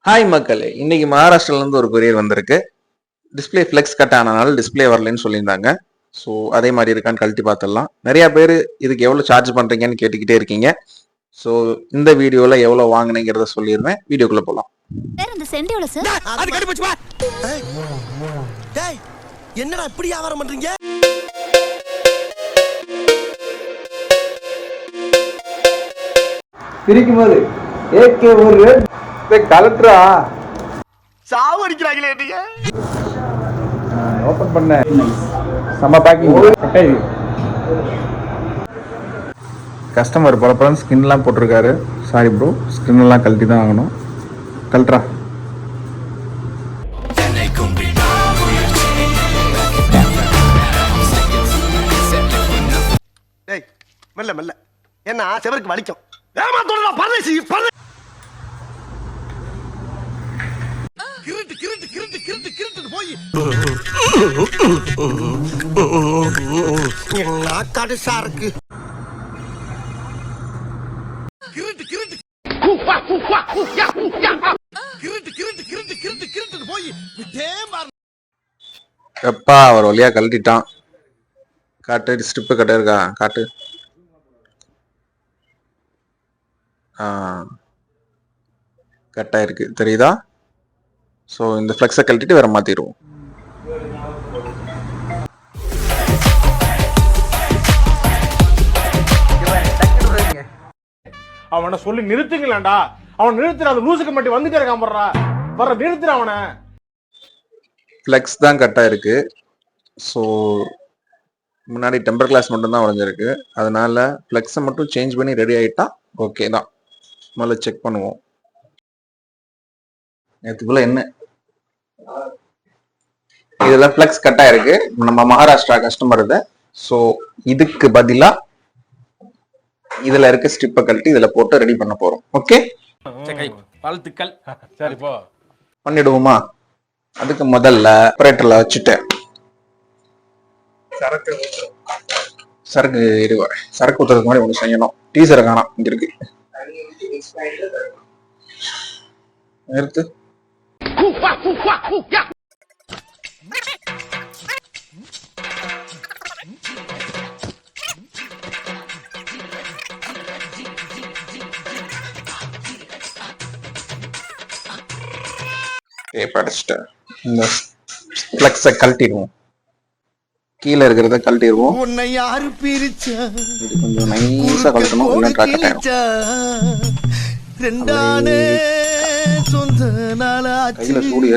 Hi மக்களே, இன்னைக்கு மகாராஷ்டிரால இருந்து ஒரு கொரியர் வந்திருக்கு. டிஸ்பிளே ஃபிளெக்ஸ் கட் ஆனனால டிஸ்பிளே வரலன்னு சொல்லியிருந்தாங்க. ஸோ அதே மாதிரி இருக்கான்னு கழட்டி பார்த்துடலாம். நிறைய பேர் இதுக்கு எவ்வளோ சார்ஜ் பண்றீங்கன்னு கேட்டுக்கிட்டே இருக்கீங்க. ஸோ இந்த வீடியோவில் எவ்வளோ வாங்கினீங்கிறத சொல்லிடுறேன். வீடியோக்குள்ள போகலாம். என்னடா இப்படி வியாபாரம் பண்றீங்க? பிரிக்கும் போது ஏகே ஒரு கலெக்டரா சாவு அடிக்கிறாங்களே நீங்க. ஓபன் பண்ண செம்ம பேக்கிங். கஸ்டமர் பரப்பரம் ஸ்கின்லாம் போட்டிருக்காரு. சாரி ப்ரோ, ஸ்கின் எல்லாம் கழட்டி தான் வாங்கணும். கழட்டுறா. டேய் மெல்ல மெல்ல, என்ன செவருக்கு வலிக்கும். ஏமாத்தோடா பரதேசி பரதே. கிருட்டு கிருட்டு கிருட்டு கிருட்டு கிருட்டு போய் என்ன கடுசா இருக்கு. கிருட்டு கிருட்டு கிருட்டு கிருட்டு கிருட்டு கிருட்டு கிருட்டு போய் விட்டே பாரு. எப்பா அவர் வழியா கழட்டிட்டான். காட்டு ஸ்ட்ரிப்பு கட்ட இருக்கா காட்டு. கட்டாக இருக்கு தெரியுதா? ஸோ இந்த ஃப்ளெக்ஸை கழட்டிட்டு வேற மாத்திடுவோம். அவனை சொல்லி நிறுத்துங்களேன்டா. அவன் நிறுத்துற அந்த லூசுக்கு மட்டும் வந்துட்டே இருக்கான். வர நிறுத்துற அவனை. ஃப்ளெக்ஸ் தான் கட்டாக இருக்கு. ஸோ முன்னாடி டெம்பர் கிளாஸ் மட்டும் தான் உடஞ்சிருக்கு. அதனால ஃப்ளெக்ஸை மட்டும் சேஞ்ச் பண்ணி ரெடி ஆகிட்டா ஓகே தான். முதல்ல செக் பண்ணுவோம். நேற்றுக்குள்ள என்ன இதெல்லாம் ஃப்ளெக்ஸ் கட் ஆயிருக்கு. நம்ம மகாராஷ்டிரா கஸ்டமர் இதை. ஸோ இதுக்கு பதிலா இதுல இருக்க ஸ்ட்ரிப்பை கழட்டி இதுல போட்டு ரெடி பண்ண போறோம். ஓகே, வாழ்த்துக்கள். சரி போ பண்ணிடுவோமா? அதுக்கு முதல்ல ஆபரேட்டர்ல வச்சுட்டு சரக்கு இருவா. சரக்கு ஊத்துறதுக்கு மாதிரி ஒன்று செய்யணும். டீசரை காணாம், இங்க இருக்கு. நிறுத்து. அடிச்சுட்டு இந்த ஃப்ளெக்ஸை கழட்டிடுவோம். கீழே இருக்கிறத கழட்டிடுவோம். உன்னை யாரு பிரிச்சா? இது கொஞ்சம் நைஸா கழட்டணும். இல்லைன்னா கட் ஆயிடும். ரெண்டானே சொந்த நாளாச்சு. கையில சூடு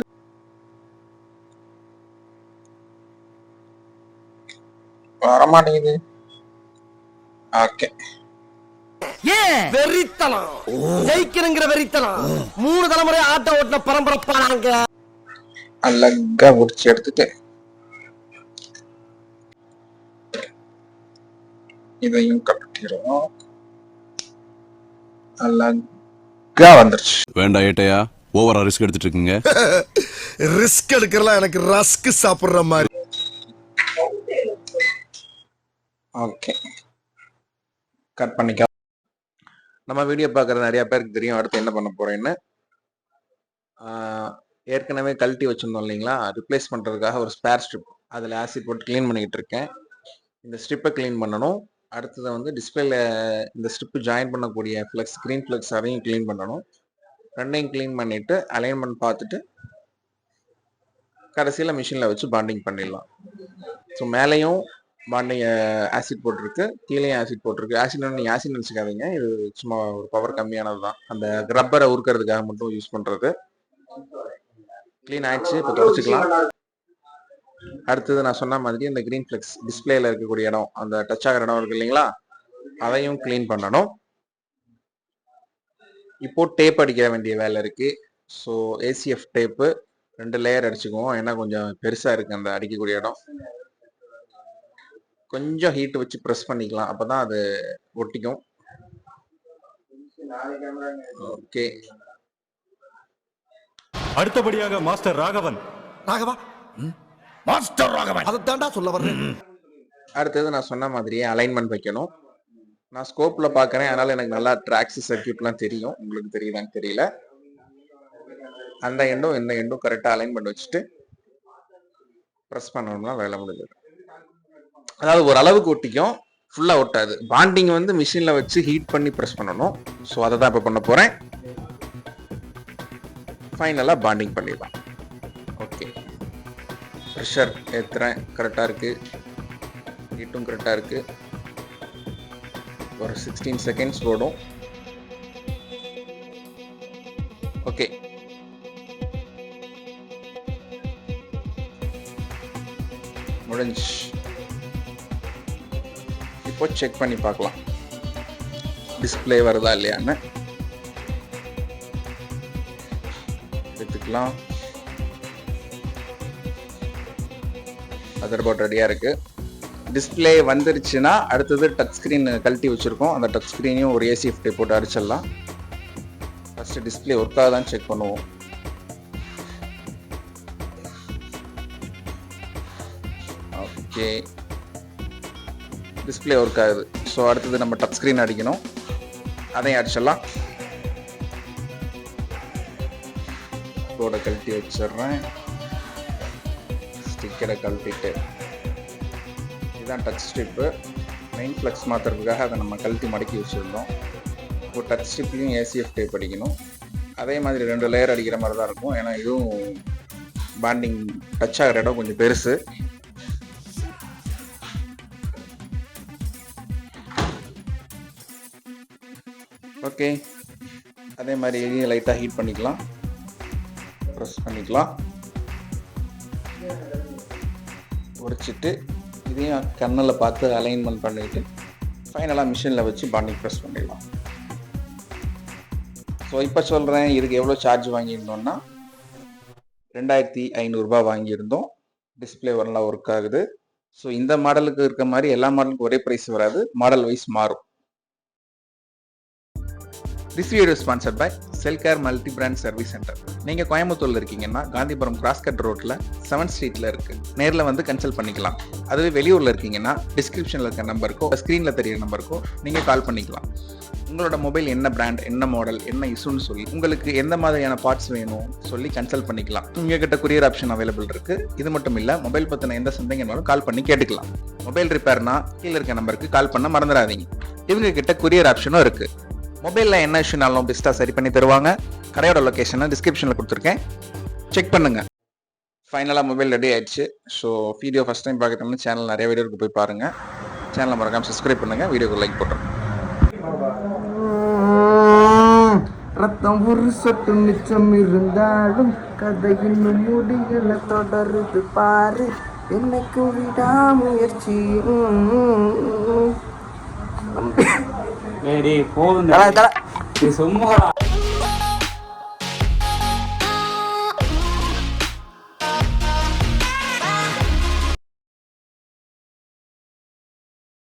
வரமாட்டேங்குது. ஓகே, வெறித்தனம் ஜெயிக்கணுங்கிற வெறித்தனம். 3 தலைமுறை ஆட்ட ஓட்டின பரம்பரைப்பானாங்க. அழகா உரிச்சு எடுத்துட்டு இதையும் கட்டிடுவோம். அழகா வந்துருச்சு. வேண்டாம் ஏட்டையா, ஓவரா ரிஸ்க் எடுத்துட்டு இருக்கீங்க. ரிஸ்க் எடுக்கிறலாம் எனக்கு ரஸ்க் சாப்பிடுற மாதிரி. ஓகே, கட் பண்ணிக்க. நம்ம வீடியோ பார்க்குற நிறைய பேருக்கு தெரியும் அடுத்து என்ன பண்ண போறேன்னு. ஏற்கனவே கழட்டி வச்சிருந்தோம் இல்லைங்களா, ரிப்ளேஸ் பண்ணுறதுக்காக ஒரு ஸ்பேர் ஸ்ட்ரிப் அதில் ஆசிட் போட்டு க்ளீன் பண்ணிக்கிட்டு இருக்கேன். இந்த ஸ்ட்ரிப்பை க்ளீன் பண்ணணும். அடுத்தது வந்து டிஸ்பிளேல இந்த ஸ்ட்ரிப்பு ஜாயின் பண்ணக்கூடிய ஃப்ளெக்ஸ், க்ரீன் ஃப்ளெக்ஸ், அதையும் க்ளீன் பண்ணணும். ரெண்டையும் க்ளீன் பண்ணிவிட்டு அலைன்மெண்ட் பார்த்துட்டு கடைசியில் மிஷினில் வச்சு பாண்டிங் பண்ணிடலாம். ஸோ மேலேயும் பாண்டிங் ஆசிட் போட்டிருக்கு, கீழேயும் ஆசிட் போட்டிருக்கு. ஆசிட் நீங்கள் ஆசிட் நினச்சிக்காதீங்க, இது சும்மா ஒரு பவர் கம்மியானது தான். அந்த ரப்பரை உருக்கிறதுக்காக மட்டும் யூஸ் பண்ணுறது. க்ளீன் ஆயிடுச்சு, இப்போ தொடச்சிக்கலாம். அடுத்தது நான் சொன்ன மாதிரி இந்த கிரீன் ஃப்ளெக்ஸ் டிஸ்பிளேல இருக்கக்கூடிய இடம், அந்த டச் ஆகிற இடம் இருக்கு இல்லைங்களா, அதையும் க்ளீன் பண்ணணும். இப்போ டேப் அடிக்க வேண்டிய வேலை இருக்கு. ஸோ ஏசிஎஃப் டேப்பு 2 லேயர் அடிச்சுக்குவோம். ஏன்னா கொஞ்சம் பெருசா இருக்கு அந்த அடிக்கக்கூடிய இடம். கொஞ்சம் ஹீட் வச்சு ப்ரெஸ் பண்ணிக்கலாம், அப்பதான் அது ஒட்டிக்கும். ஓகே, அடுத்தபடியாக மாஸ்டர் ராகவன். ராகவா, மாஸ்டர் ராகவன், அதைத்தாண்டா சொல்ல வர்றேன். அடுத்தது நான் சொன்ன மாதிரியே அலைன்மெண்ட் வைக்கணும். நான் ஸ்கோப்ல பாக்குறேன், அதனால எனக்கு நல்லா ட்ராக்ஸ் சர்க்கியூட்லாம் தெரியும். உங்களுக்கு தெரியுதான்னு தெரியல. அந்த எண்டும் இந்த எண்டும் கரெக்டாக அலைன் பண்ணி வச்சுட்டு ப்ரெஸ் பண்ணணும்னா வேலை முடிஞ்சது. அதாவது ஒரு அளவுக்கு ஒட்டிக்கும், ஃபுல்லாக ஒட்டாது. பாண்டிங் வந்து மிஷினில் வச்சு ஹீட் பண்ணி ப்ரெஸ் பண்ணணும். ஸோ அதை தான் இப்போ பண்ண போகிறேன். ஃபைனலாக பாண்டிங் பண்ணிடலாம். ஓகே, ப்ரெஷர் ஏற்றுறேன், கரெக்டாக இருக்குது, ஹீட்டும் கரெக்டாக இருக்குது. ஒரு 16 செகண்ட்ஸ் ஓடும். ஓகே, முடிஞ்சு. இப்போ செக் பண்ணி பார்க்கலாம் டிஸ்பிளே வருதா இல்லையான்னு. எடுத்துக்கலாம். மதர் போர்ட் ரெடியாக இருக்குது. டிஸ்பிளே வந்துருச்சுன்னா அடுத்தது டச் ஸ்க்ரீன் கழட்டி வச்சுருக்கோம். அந்த டச் ஸ்க்ரீனையும் ஒரு ஏசிஎஃப் டேப் போட்டு அடிச்சிடலாம். ஃபஸ்ட்டு டிஸ்பிளே ஒர்க் ஆகுதான்னு செக் பண்ணுவோம். ஓகே, டிஸ்பிளே ஒர்க் ஆகுது. ஸோ அடுத்தது நம்ம டச் ஸ்க்ரீன் அடிக்கணும். அதையும் அடிச்சிடலாம். கோடை கழட்டி வச்சிடுறேன். ஸ்டிக்கரை கழட்டிட்டு இதுதான் டச் ஸ்ட்ரிப்பு. மெயின் ஃப்ளக்ஸ் மாற்றுறதுக்காக அதை நம்ம கழட்டி மடக்கி வச்சுருந்தோம். இப்போ டச் ஸ்ட்ரிப்லையும் ஏசிஎஃப் டேப் அடிக்கணும். அதே மாதிரி 2 லேயர் அடிக்கிற மாதிரி தான் இருக்கும். ஏன்னா இதுவும் பாண்டிங் டச் ஆகிற இடம் கொஞ்சம் பெருசு. ஓகே, அதே மாதிரி இதையும் லைட்டாக ஹீட் பண்ணிக்கலாம், ப்ரெஸ் பண்ணிக்கலாம். உடைச்சிட்டு இதையும் கண்ணில் பார்த்து அலைன்மெண்ட் பண்ணிட்டு ஃபைனலாக மிஷினில் வச்சு பாண்டிங் ப்ரெஸ் பண்ணிடலாம். ஸோ இப்போ சொல்கிறேன், இதுக்கு எவ்வளோ சார்ஜ் வாங்கியிருந்தோம்னா 2500 ரூபாய் வாங்கியிருந்தோம். டிஸ்பிளே நல்லா ஒர்க் ஆகுது. ஸோ இந்த மாடலுக்கு இருக்க மாதிரி எல்லா மாடலுக்கும் ஒரே ப்ரைஸ் வராது, மாடல் வைஸ் மாறும். This video sponsored by Cellcare multi brand service centre. நீங்கள் கோயம்புத்தூரில் இருக்கீங்கன்னா காந்திபுரம் கிராஸ்கட் ரோட்டில் 7th ஸ்ட்ரீட்டில் இருக்குது. நேரில் வந்து கன்சல்ட் பண்ணிக்கலாம். அதுவே வெளியூரில் இருக்கீங்கன்னா டிஸ்கிரிப்ஷனில் இருக்க நம்பருக்கோ ஸ்க்ரீனில் தெரியிற நம்பருக்கோ நீங்கள் கால் பண்ணிக்கலாம். உங்களோட மொபைல் என்ன பிராண்ட், என்ன மாடல், என்ன இஷ்யூன்னு சொல்லி உங்களுக்கு எந்த மாதிரியான பார்ட்ஸ் வேணும் சொல்லி கன்சல்ட் பண்ணிக்கலாம். உங்ககிட்ட கொரியர் ஆப்ஷன் அவைலபிள் இருக்குது. இது மட்டும் இல்லை, மொபைல் பற்றின எந்த சந்தேகம்னாலும் கால் பண்ணி கேட்டுக்கலாம். மொபைல் ரிப்பேர்னா கீழே இருக்க நம்பருக்கு கால் பண்ண மறந்துடாதீங்க. இவங்க கிட்ட கொரியர் ஆப்ஷனும் இருக்குது. மொபைலில் என்ன இஷ்யூனாலும் பெஸ்ட்டாக சரி பண்ணி தருவாங்க. கடையோட லொக்கேஷனை டிஸ்கிரிப்ஷனில் கொடுத்துருக்கேன், செக் பண்ணுங்கள். ஃபைனலாக மொபைல் ரெடி ஆயிடுச்சு. ஸோ வீடியோ ஃபஸ்ட் டைம் பார்க்குறதுனால சேனல் நிறைய வீடியோ போய் பாருங்கள். சேனலை மறக்காமல் சப்ஸ்கிரைப் பண்ணுங்கள், வீடியோக்கு லைக் போட்டுருங்க. ரத்தம் ஒரு சொட்டு மிச்சம் இருந்தாலும் கதை இன்னும் முடிகளை தொடருது பாரு. என்னைக்கு விடாமுயற்சி. போதும் சும்மா